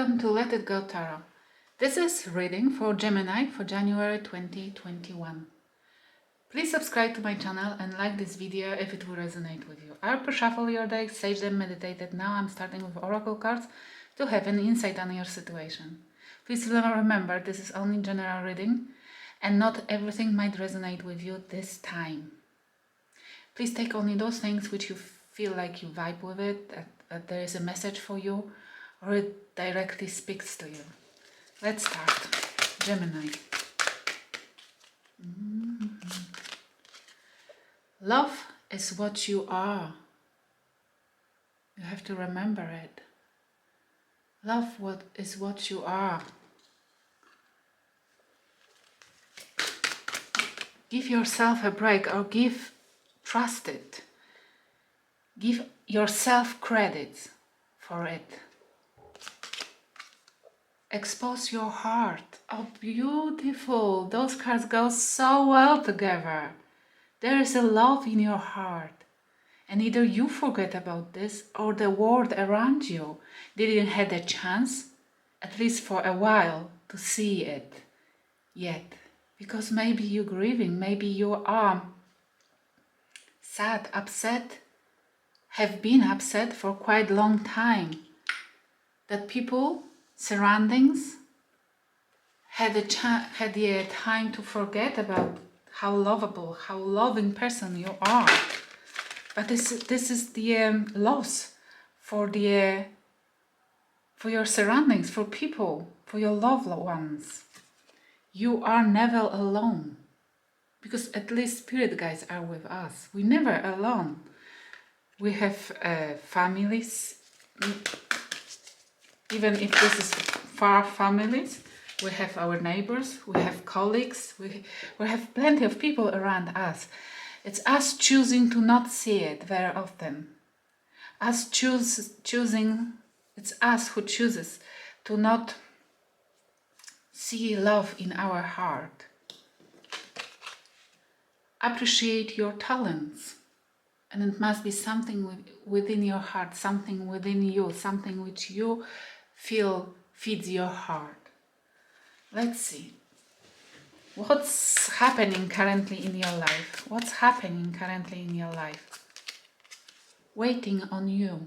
Welcome to Let It Go Tarot. This is reading for Gemini for January 2021. Please subscribe to my channel and like this video if it will resonate with you. I'll shuffle your decks, sage them, meditate it. Now I'm starting with oracle cards to have an insight on your situation. Please remember this is only general reading and not everything might resonate with you this time. Please take only those things which you feel like you vibe with it, that there is a message for you, or it directly speaks to you. Let's start. Gemini. Love is what you are. You have to remember it. Love is what you are. Give yourself a break or trust it. Give yourself credit for it. Expose your heart. Oh, beautiful. Those cards go so well together. There is a love in your heart. And either you forget about this or the world around you didn't have a chance, at least for a while, to see it yet. Because maybe you're grieving, maybe you are sad, upset, have been upset for quite a long time. That people, surroundings, had the time to forget about how lovable, how loving person you are. But this is the loss for your surroundings, for people, for your loved ones. You are never alone, because at least spirit guides are with us. We're never alone. We have families, even if this is far families. We have our neighbors, we have colleagues, we have plenty of people around us. It's us choosing to not see it very often. It's us who chooses to not see love in our heart. Appreciate your talents. And it must be something within your heart, something within you, something which you feel feeds your heart. Let's see. What's happening currently in your life? What's happening currently in your life? Waiting on you.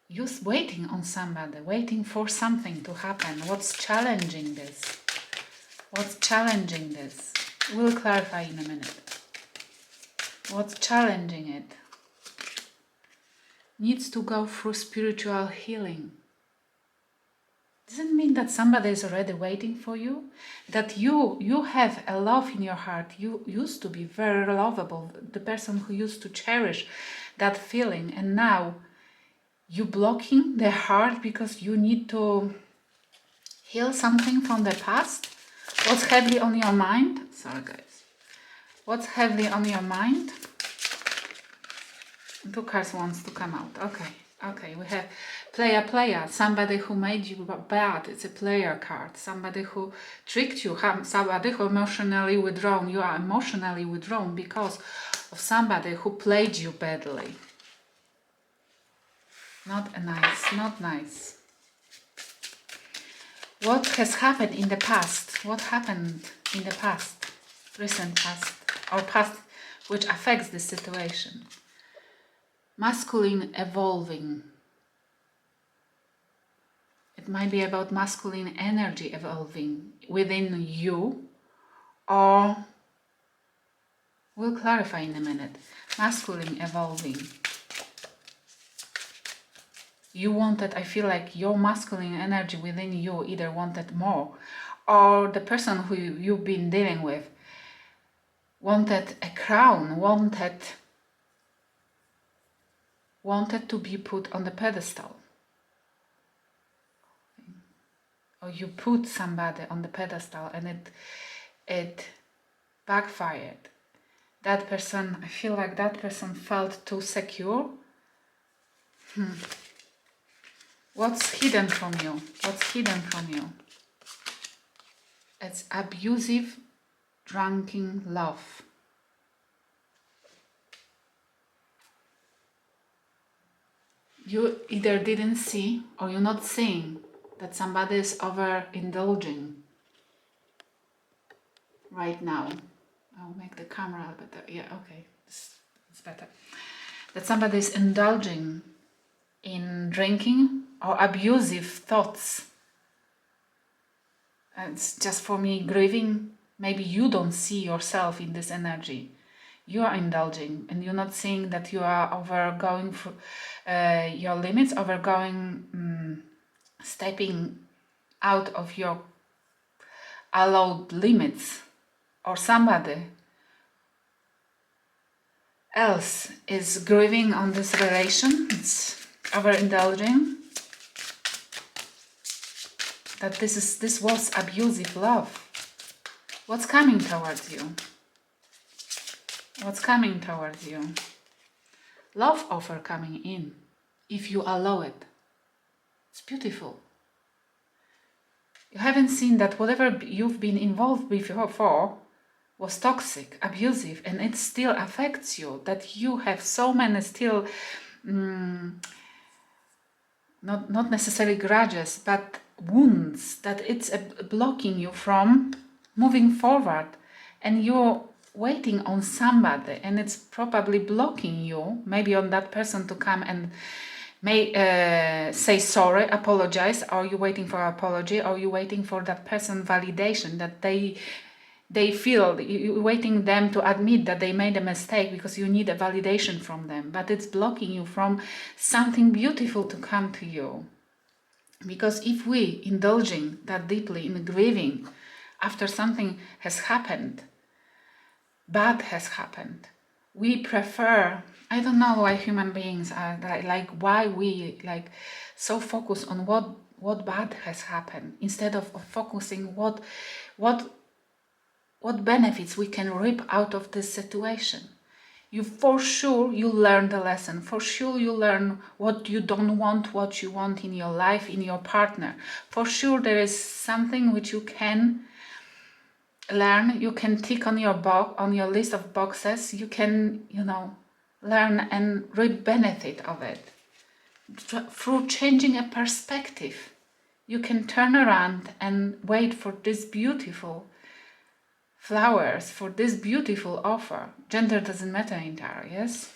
You're waiting on somebody, waiting for something to happen. What's challenging this? What's challenging this? We'll clarify in a minute. What's challenging it? Needs to go through spiritual healing. Doesn't mean that somebody is already waiting for you, that you have a love in your heart. You used to be very lovable, the person who used to cherish that feeling, and now you blocking the heart because you need to heal something from the past. What's heavily on your mind? Sorry guys. What's heavily on your mind? Two cards wants to come out. Okay, we have player, somebody who made you bad. It's a player card. Somebody who tricked you, somebody who emotionally withdrawn. You are emotionally withdrawn because of somebody who played you badly. Not nice. What has happened in the past? What happened in the past? Recent past or past which affects this situation? Masculine evolving. It might be about masculine energy evolving within you, or we'll clarify in a minute. Masculine evolving. You wanted, I feel like your masculine energy within you either wanted more, or the person who you've been dealing with wanted a crown, wanted to be put on the pedestal. Or you put somebody on the pedestal and it backfired. That person, I feel like that person felt too secure. What's hidden from you? What's hidden from you? It's abusive, drunken love. You either didn't see or you're not seeing that somebody is overindulging right now. I'll make the camera better. Yeah, okay, it's better. That somebody is indulging in drinking or abusive thoughts. And it's just for me grieving. Maybe you don't see yourself in this energy. You are indulging and you're not seeing that you are overgoing your limits, stepping out of your allowed limits, or somebody else is grieving on this relation, it's overindulging, that this was abusive love. What's coming towards you? What's coming towards you? Love offer coming in, if you allow it. It's beautiful. You haven't seen that whatever you've been involved before was toxic, abusive, and it still affects you, that you have so many still, not necessarily grudges, but wounds, that it's blocking you from moving forward, and you're waiting on somebody, and it's probably blocking you, maybe on that person to come and say sorry, apologize, or you're waiting for an apology, or you're waiting for that person validation, that they feel, you're waiting them to admit that they made a mistake because you need a validation from them, but it's blocking you from something beautiful to come to you. Because if we indulging that deeply in grieving after something has happened, bad has happened, we prefer, I don't know why human beings are like why we like so focus on what bad has happened instead of focusing what benefits we can reap out of this situation. You for sure you learn the lesson. For sure you learn what you don't want, what you want in your life, in your partner. For sure there is something which you can learn. You can tick on your list of boxes. You can, learn and reap benefit of it through changing a perspective. You can turn around and wait for this beautiful flowers, for this beautiful offer. Gender doesn't matter in tarot, yes?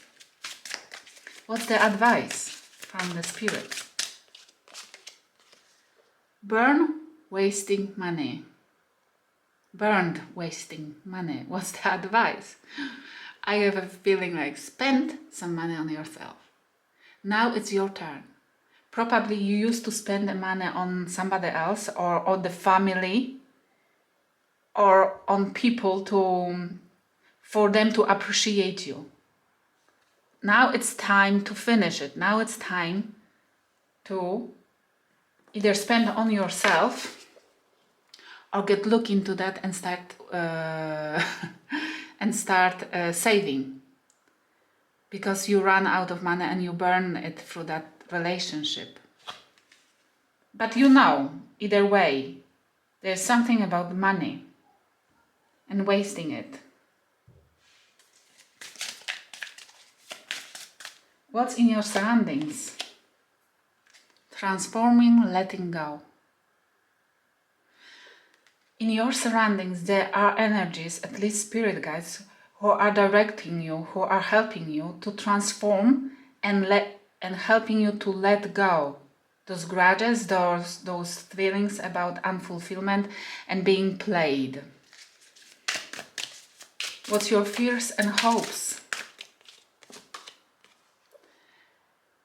What's the advice from the spirit? Burn wasting money. Burned wasting money. What's the advice? I have a feeling like spend some money on yourself. Now it's your turn. Probably you used to spend the money on somebody else or on the family or on people for them to appreciate you. Now it's time to finish it. Now it's time to either spend on yourself or look into that and start saving, because you run out of money and you burn it through that relationship. But either way, there's something about money and wasting it. What's in your surroundings? Transforming, letting go. In your surroundings, there are energies, at least spirit guides, who are directing you, who are helping you to transform and helping you to let go those grudges, those feelings about unfulfillment and being played. What's your fears and hopes?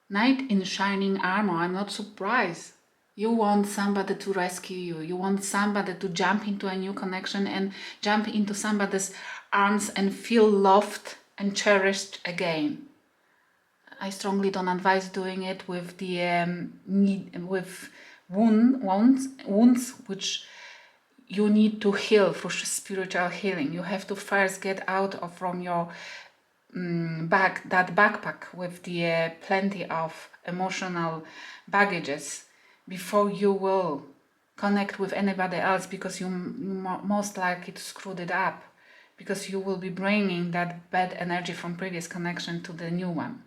Knight in shining armor. I'm not surprised. You want somebody to rescue you. You want somebody to jump into a new connection and jump into somebody's arms and feel loved and cherished again. I strongly don't advise doing it with wounds which you need to heal for spiritual healing. You have to first get out from your backpack with the plenty of emotional baggages before you will connect with anybody else, because you most likely to screw it up, because you will be bringing that bad energy from previous connection to the new one.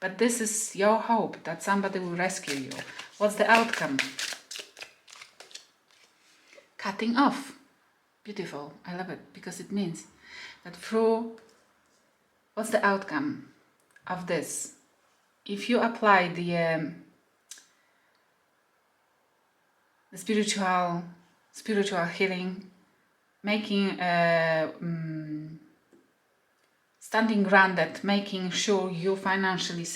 But this is your hope that somebody will rescue you. What's the outcome? Cutting off. Beautiful. I love it because it means that through... What's the outcome of this? If you apply the spiritual healing, making standing grounded, making sure you financially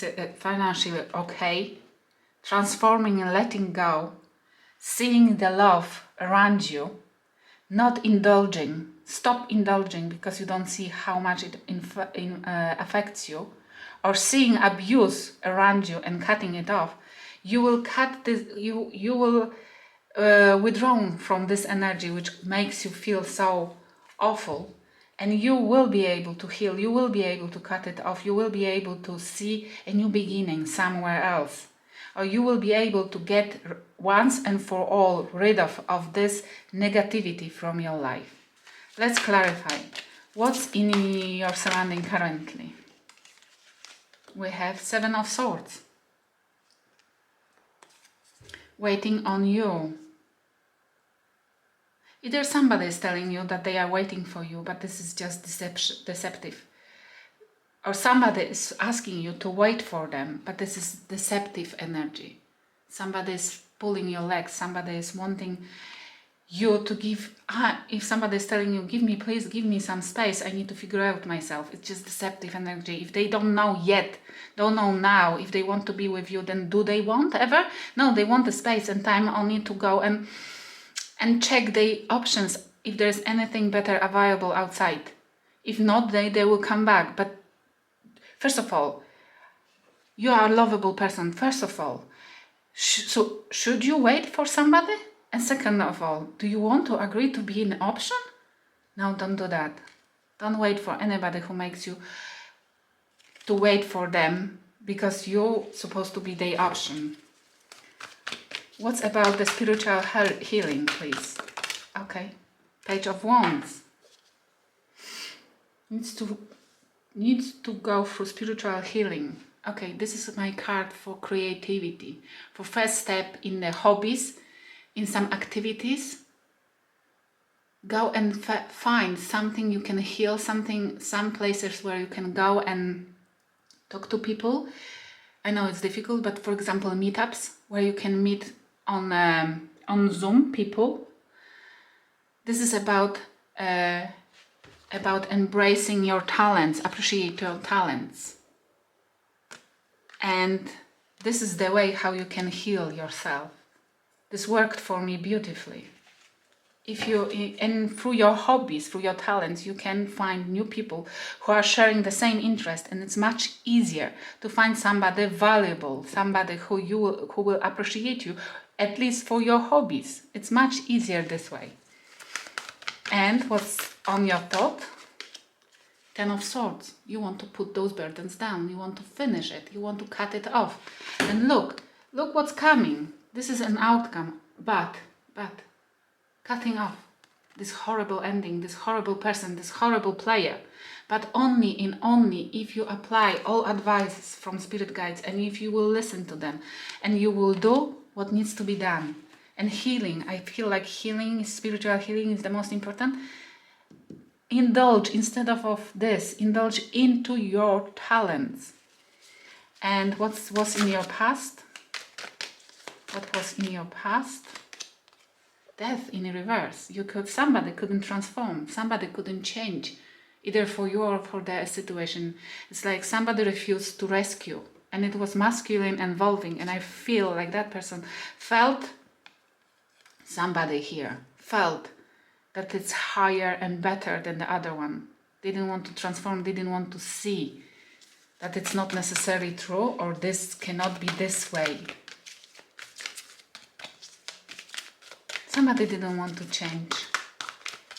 okay, transforming and letting go, seeing the love around you, not indulging. Stop indulging because you don't see how much it affects you, or seeing abuse around you and cutting it off. You will cut this. You will withdraw from this energy which makes you feel so awful, and you will be able to heal. You will be able to cut it off. You will be able to see a new beginning somewhere else, or you will be able to get once and for all rid of this negativity from your life. Let's clarify. What's in your surrounding currently? We have 7 of Swords. Waiting on you. Either somebody is telling you that they are waiting for you, but this is just deceptive. Or somebody is asking you to wait for them, but this is deceptive energy. Somebody is pulling your legs. Somebody is wanting you to give... if somebody is telling you, please give me some space, I need to figure out myself. It's just deceptive energy. If they don't know yet, don't know now, if they want to be with you, then do they want ever? No, they want the space and time only to go and check the options if there's anything better available outside. If not, they will come back. But first of all, you are a lovable person. First of all, so should you wait for somebody? And second of all, do you want to agree to be an option? No, don't do that. Don't wait for anybody who makes you to wait for them because you're supposed to be the option. What's about the spiritual healing, please? Okay. Page of Wands. Needs to go through spiritual healing. Okay, this is my card for creativity. For first step in the hobbies, in some activities. Go and find something you can heal, some places where you can go and talk to people. I know it's difficult, but for example, meetups where you can meet on Zoom people. This is about embracing your talents, appreciate your talents. And this is the way how you can heal yourself. This worked for me beautifully. And through your hobbies, through your talents, you can find new people who are sharing the same interest, and it's much easier to find somebody valuable, somebody who will appreciate you, at least for your hobbies. It's much easier this way. And what's on your thought? 10 of Swords. You want to put those burdens down. You want to finish it. You want to cut it off. And look what's coming. This is an outcome, but cutting off this horrible ending, this horrible person, this horrible player, but only if you apply all advices from spirit guides, and if you will listen to them, and you will do what needs to be done. And healing, I feel like healing, spiritual healing is the most important. Indulge, instead of this, indulge into your talents. And what's in your past? What was in your past? Death in reverse. Somebody couldn't transform. Somebody couldn't change, either for you or for the situation. It's like somebody refused to rescue, and it was masculine involving. And I feel like that person felt, somebody here felt that it's higher and better than the other one. Didn't want to transform. Didn't want to see that it's not necessarily true, or this cannot be this way. Somebody didn't want to change.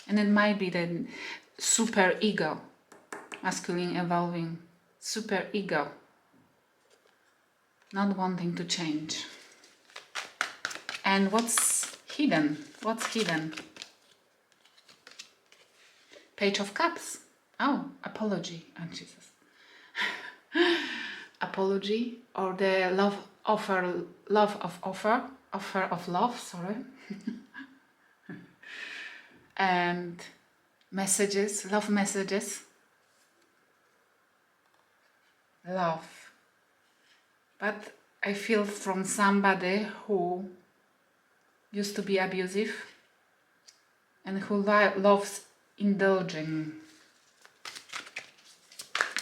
And it might be the super ego, masculine evolving, super ego, not wanting to change. And what's hidden? What's hidden? Page of Cups. Oh, apology. Oh, Jesus. apology or the offer of love, sorry. And messages, love messages. Love. But I feel from somebody who used to be abusive and who loves indulging.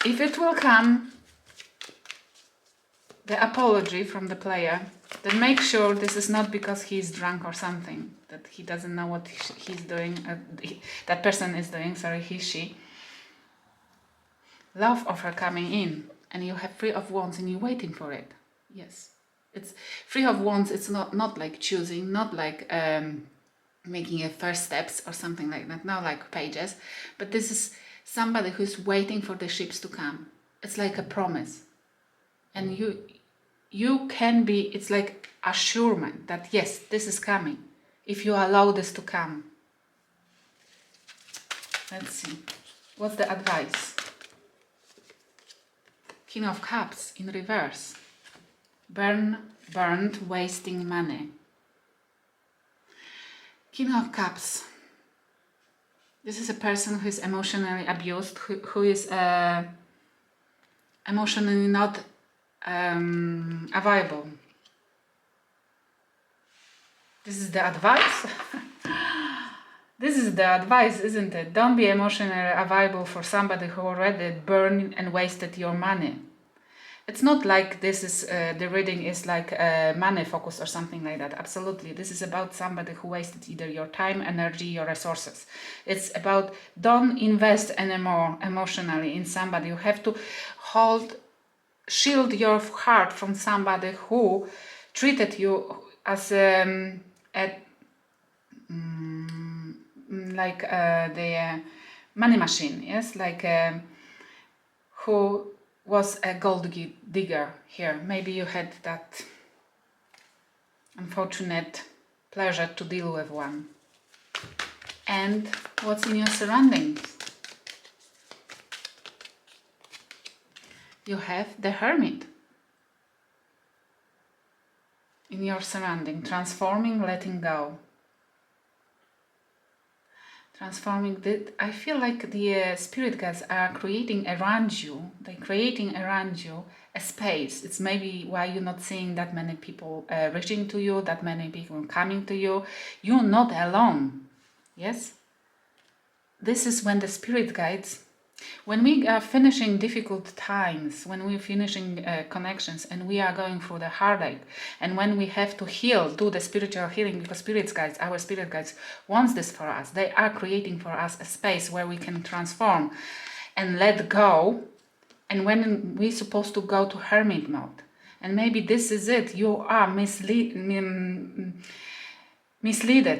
If it will come, the apology from the player, then make sure this is not because he's drunk or something, that he doesn't know what he's doing, that person is doing, sorry, he, she. Love offer coming in, and you have Three of Wands and you're waiting for it. Yes. It's Three of Wands, it's not like choosing, not like making a first steps or something like that, not like pages, but this is somebody who's waiting for the ships to come. It's like a promise. And you can be, it's like assurement that yes, this is coming, if you allow this to come. Let's see. What's the advice? King of Cups in reverse. Burned, wasting money. King of Cups. This is a person who is emotionally abused, who is emotionally not available. This is the advice. This is the advice, isn't it? Don't be emotionally available for somebody who already burned and wasted your money. It's not like this is the reading is like money focus or something like that. Absolutely, this is about somebody who wasted either your time, energy, your resources. It's about don't invest anymore emotionally in somebody. You have to shield your heart from somebody who treated you as the money machine. Yes, like who was a gold digger here. Maybe you had that unfortunate pleasure to deal with one. And what's in your surroundings? You have the Hermit. In your surrounding, transforming, letting go. Transforming, I feel like the spirit guides are creating around you, they're creating around you a space. It's maybe why you're not seeing that many people reaching to you, that many people coming to you. You're not alone, yes? This is when the spirit guides, when we are finishing difficult times, when we're finishing connections and we are going through the heartache, and when we have to heal, do the spiritual healing, because our spirit guides wants this for us. They are creating for us a space where we can transform and let go. And when we're supposed to go to hermit mode, and maybe this is it, you are misleaded.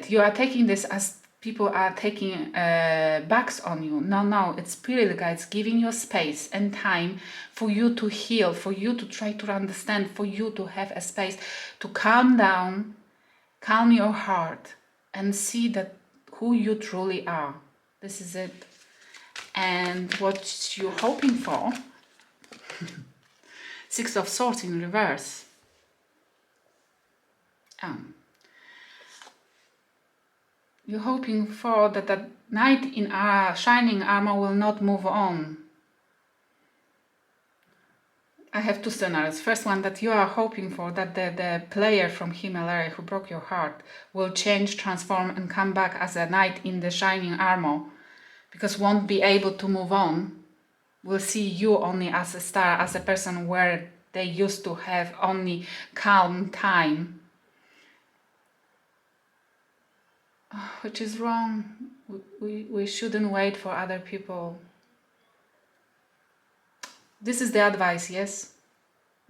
You are taking this as people are taking backs on you. No, it's spirit guides giving you space and time for you to heal, for you to try to understand, for you to have a space to calm down, calm your heart, and see that who you truly are. This is it. And what you're hoping for. Six of Swords in reverse. You're hoping for that knight in shining armor will not move on. I have two scenarios. First one, that you are hoping for that the player from Himalaya who broke your heart will change, transform, and come back as a knight in the shining armor, because won't be able to move on. Will see you only as a star, as a person where they used to have only calm time. Which is wrong. We shouldn't wait for other people. This is the advice, yes?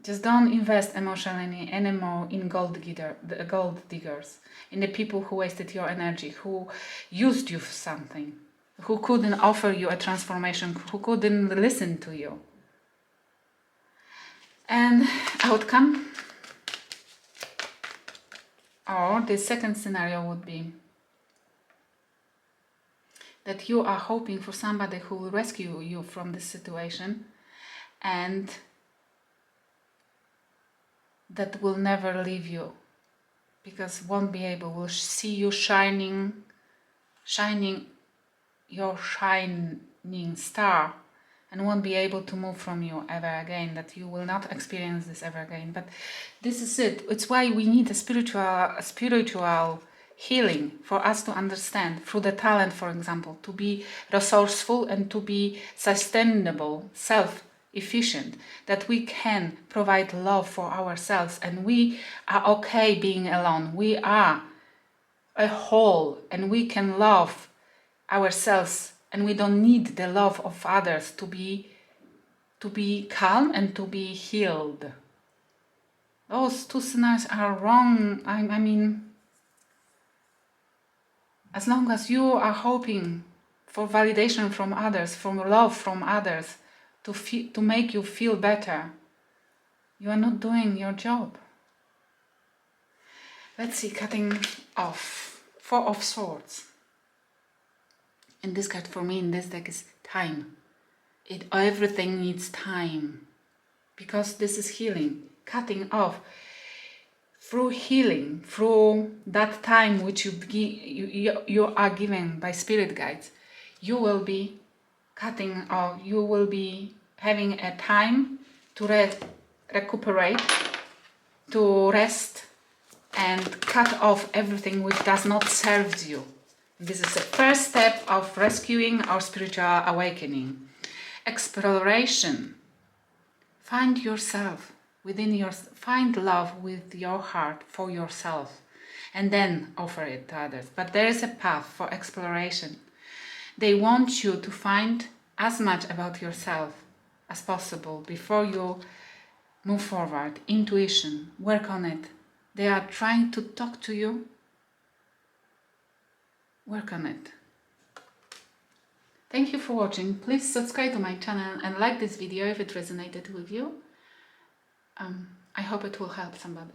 Just don't invest emotionally anymore in gold diggers, in the people who wasted your energy, who used you for something, who couldn't offer you a transformation, who couldn't listen to you. And outcome? Or the second scenario would be that you are hoping for somebody who will rescue you from this situation, and that will never leave you, because won't be able, will see you shining your shining star, and won't be able to move from you ever again, that you will not experience this ever again. But this is it. It's why we need a spiritual healing, for us to understand through the talent, for example, to be resourceful and to be sustainable, self-efficient, that we can provide love for ourselves, and we are okay being alone. We are a whole, and we can love ourselves, and we don't need the love of others to be calm and to be healed. Those two scenarios are wrong. I mean, as long as you are hoping for validation from others, for love from others, to make you feel better, you are not doing your job. Let's see, cutting off. 4 of Swords. And this card for me in this deck is time. Everything needs time, because this is healing, cutting off. Through healing, through that time which you are given by spirit guides, you will be cutting off, you will be having a time to recuperate, to rest, and cut off everything which does not serve you. This is the first step of rescuing our spiritual awakening. Exploration. Find yourself within find love with your heart for yourself, and then offer it to others. But there is a path for exploration. They want you to find as much about yourself as possible before you move forward. Intuition, work on it. They are trying to talk to you. Work on it. Thank you for watching. Please subscribe to my channel and like this video if it resonated with you. I hope it will help somebody.